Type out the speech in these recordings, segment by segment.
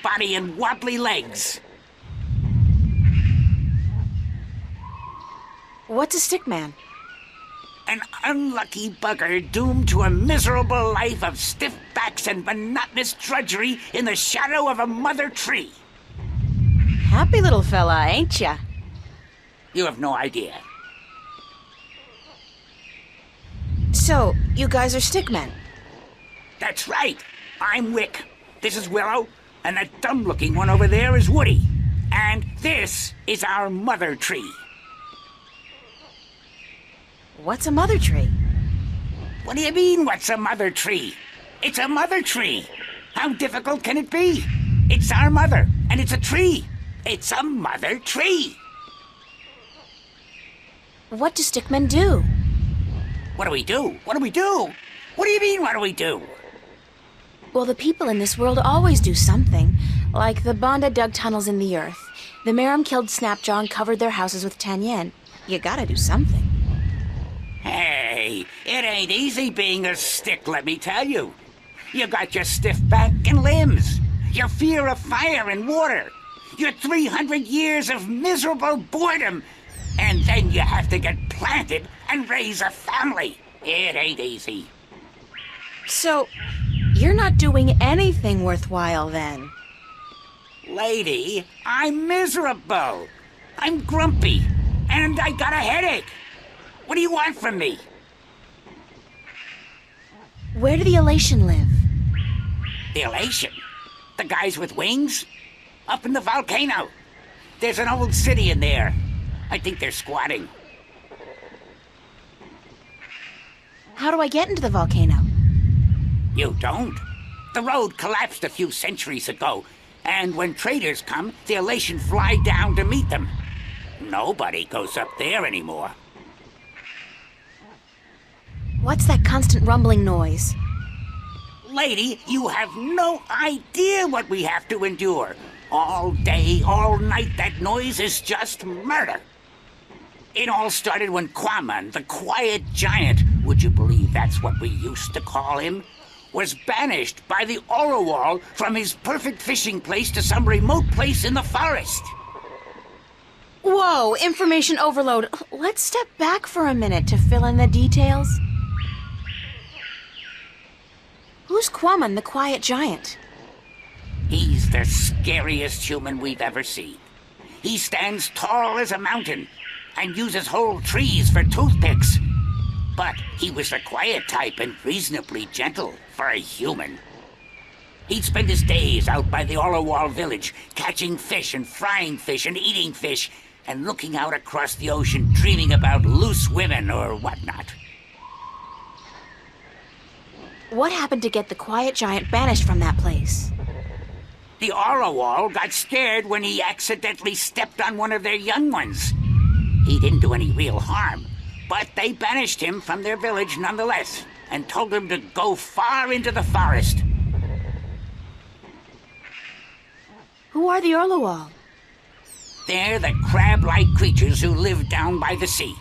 body and wobbly legs. What's a stickman? An unlucky bugger doomed to a miserable life of stiff backs and monotonous drudgery in the shadow of a mother tree. Happy little fella, ain't ya? You have no idea. So, you guys are stickmen? That's right. I'm Wick. This is Willow, and that dumb-looking one over there is Woody. And this is our mother tree. What's a mother tree? What do you mean, what's a mother tree? It's a mother tree. How difficult can it be? It's our mother, and it's a tree. It's a mother tree. What do stickmen do? What do we do? What do we do? What do you mean, what do we do? Well, the people in this world always do something. Like the Banda dug tunnels in the earth. The Merim killed Snapjaw and covered their houses with 10 yen. You gotta do something. Hey, it ain't easy being a stick, let me tell you. You got your stiff back and limbs, your fear of fire and water, your 300 years of miserable boredom, and then you have to get planted and raise a family. It ain't easy. So, you're not doing anything worthwhile then? Lady, I'm miserable. I'm grumpy, and I got a headache. What do you want from me? Where do the Elation live? The Elation? The guys with wings? Up in the volcano. There's an old city in there. I think they're squatting. How do I get into the volcano? You don't. The road collapsed a few centuries ago, and when traders come, the Elation fly down to meet them. Nobody goes up there anymore. What's that constant rumbling noise? Lady, you have no idea what we have to endure. All day, all night, that noise is just murder. It all started when Quaman, the Quiet Giant, would you believe that's what we used to call him, was banished by the Orowal from his perfect fishing place to some remote place in the forest. Whoa, information overload. Let's step back for a minute to fill in the details. Who's Quaman, the Quiet Giant? He's the scariest human we've ever seen. He stands tall as a mountain and uses whole trees for toothpicks. But he was the quiet type and reasonably gentle for a human. He'd spend his days out by the Orowal village, catching fish and frying fish and eating fish, and looking out across the ocean, dreaming about loose women or whatnot. What happened to get the Quiet Giant banished from that place? The Orowal got scared when he accidentally stepped on one of their young ones. He didn't do any real harm, but they banished him from their village nonetheless, and told him to go far into the forest. Who are the Orowal? They're the crab-like creatures who live down by the sea.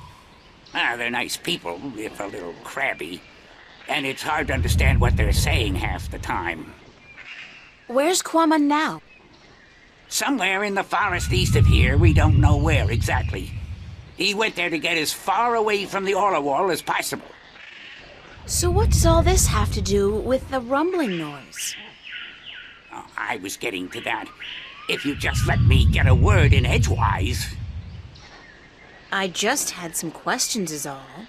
They're nice people, if a little crabby. And it's hard to understand what they're saying half the time. Where's Quaman now? Somewhere in the forest east of here, we don't know where exactly. He went there to get as far away from the Orowal as possible. So what does all this have to do with the rumbling noise? Oh, I was getting to that. If you just let me get a word in edgewise. I just had some questions is all.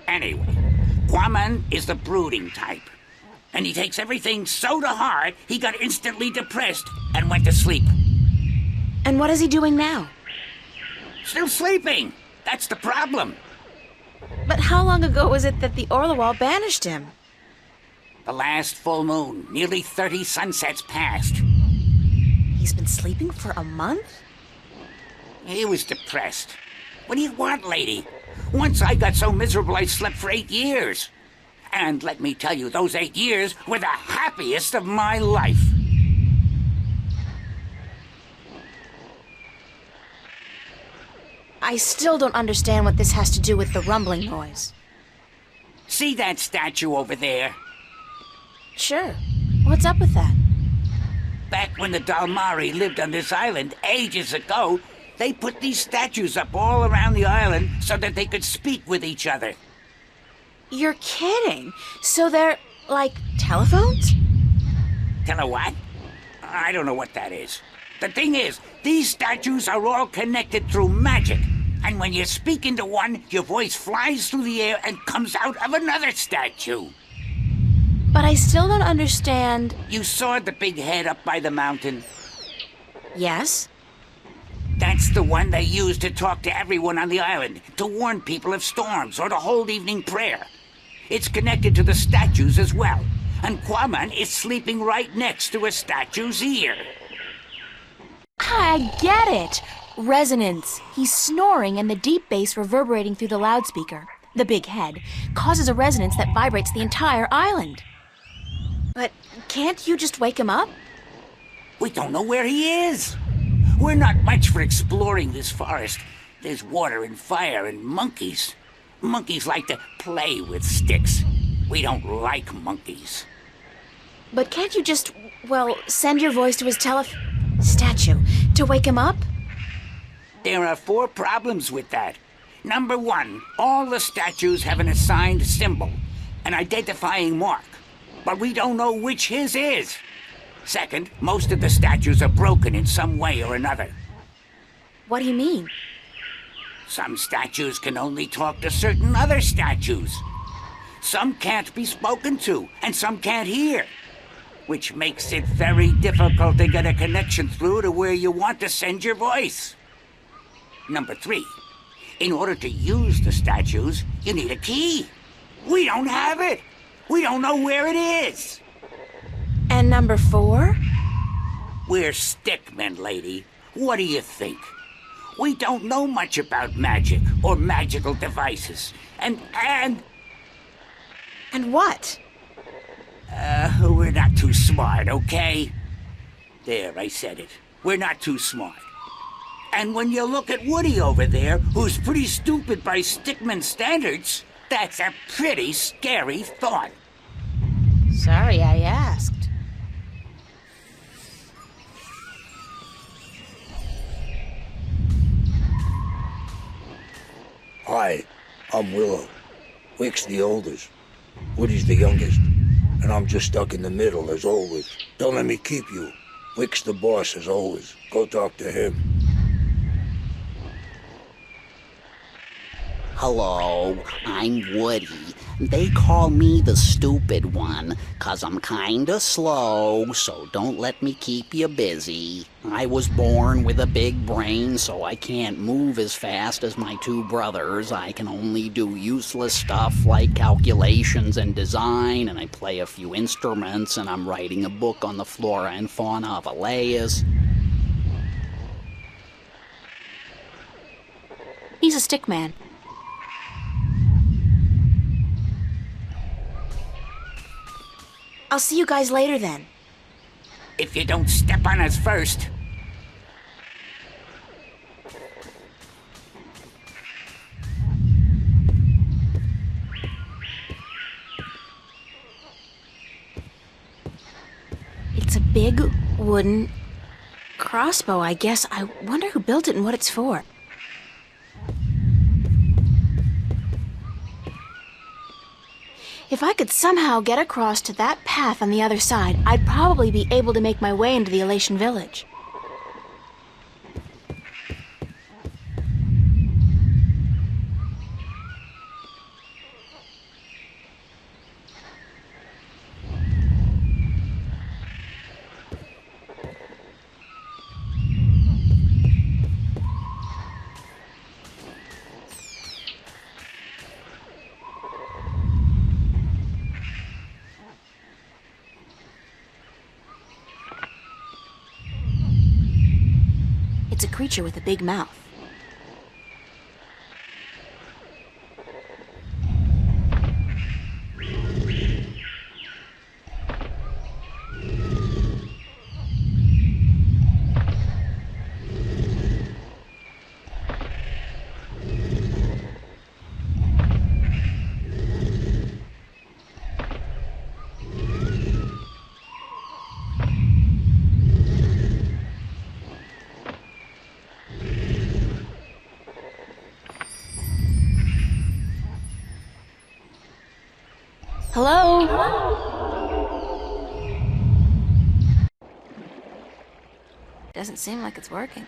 Anyway, Quaman is the brooding type. And he takes everything so to heart, he got instantly depressed and went to sleep. And what is he doing now? Still sleeping. That's the problem. But how long ago was it that the Orowal banished him? The last full moon, nearly 30 sunsets passed. He's been sleeping for a month? He was depressed. What do you want, lady? Once I got so miserable I slept for 8 years. And let me tell you, those 8 years were the happiest of my life. I still don't understand what this has to do with the rumbling noise. See that statue over there? Sure. What's up with that? Back when the Dalmari lived on this island ages ago, they put these statues up all around the island so that they could speak with each other. You're kidding. So they're like telephones? Tell her what? I don't know what that is. The thing is, these statues are all connected through magic. And when you speak into one, your voice flies through the air and comes out of another statue. But I still don't understand. You saw the big head up by the mountain? Yes? That's the one they use to talk to everyone on the island, to warn people of storms or to hold evening prayer. It's connected to the statues as well. And Quaman is sleeping right next to a statue's ear. I get it. Resonance. He's snoring and the deep bass reverberating through the loudspeaker, the big head, causes a resonance that vibrates the entire island. But can't you just wake him up? We don't know where he is. We're not much for exploring this forest. There's water and fire and monkeys. Monkeys like to play with sticks. We don't like monkeys. But can't you just, well, send your voice to his statue to wake him up? There are 4 problems with that. Number 1, all the statues have an assigned symbol, an identifying mark, but we don't know which his is. Second, most of the statues are broken in some way or another. What do you mean? Some statues can only talk to certain other statues. Some can't be spoken to, and some can't hear, which makes it very difficult to get a connection through to where you want to send your voice. Number 3, in order to use the statues, you need a key. We don't have it. We don't know where it is. And number 4? We're stickmen, lady. What do you think? We don't know much about magic or magical devices. And what? We're not too smart, okay? There, I said it. We're not too smart. And when you look at Woody over there, who's pretty stupid by stickman standards, that's a pretty scary thought. Sorry I asked. Hi, I'm Willow. Wick's the oldest. Woody's the youngest. And I'm just stuck in the middle, as always. Don't let me keep you. Wick's the boss, as always. Go talk to him. Hello, I'm Woody. They call me the stupid one, 'cause I'm kinda slow, so don't let me keep you busy. I was born with a big brain, so I can't move as fast as my 2 brothers. I can only do useless stuff like calculations and design, and I play a few instruments, and I'm writing a book on the flora and fauna of Elias. He's a stick man. I'll see you guys later then. If you don't step on us first. It's a big wooden crossbow, I guess. I wonder who built it and what it's for. If I could somehow get across to that path on the other side, I'd probably be able to make my way into the Elation village. It's a creature with a big mouth. Doesn't seem like it's working.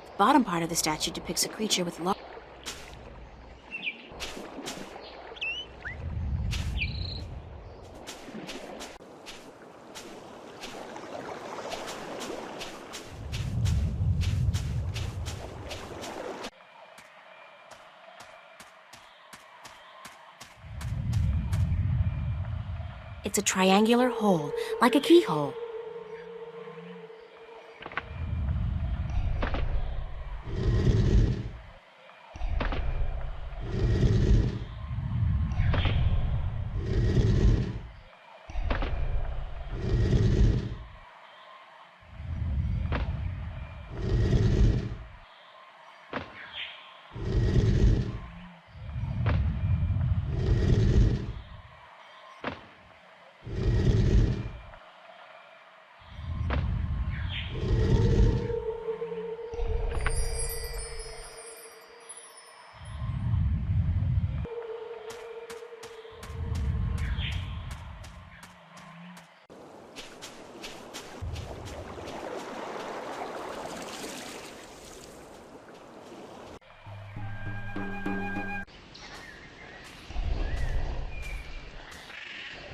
The bottom part of the statue depicts a creature with large... It's a triangular hole, like a keyhole.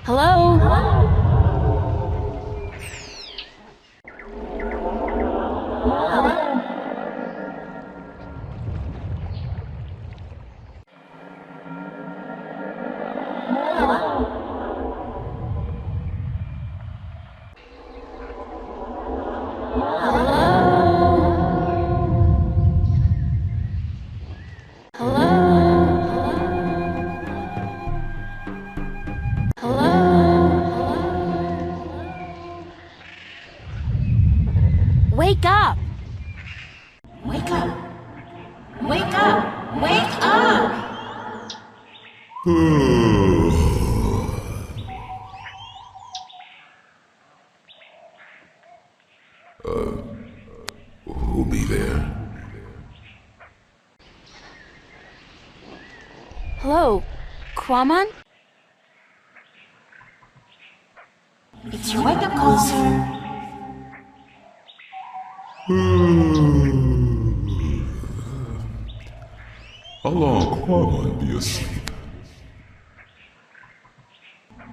Hello? Wake up! Wake up! Wake up! Wake up! Who'll be there? Hello, Kwaman? It's your wake-up call, sir. How long Kwaman be asleep?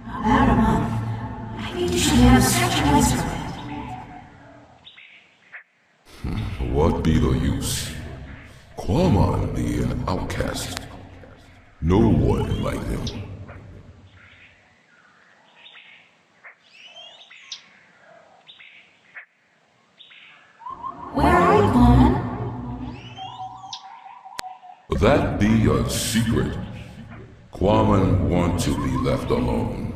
About a month. I think you should have such a place for it. What be the use? Kwaman be an outcast. No one like him. Where are you, Kwaman? That be a secret. Kwaman want to be left alone.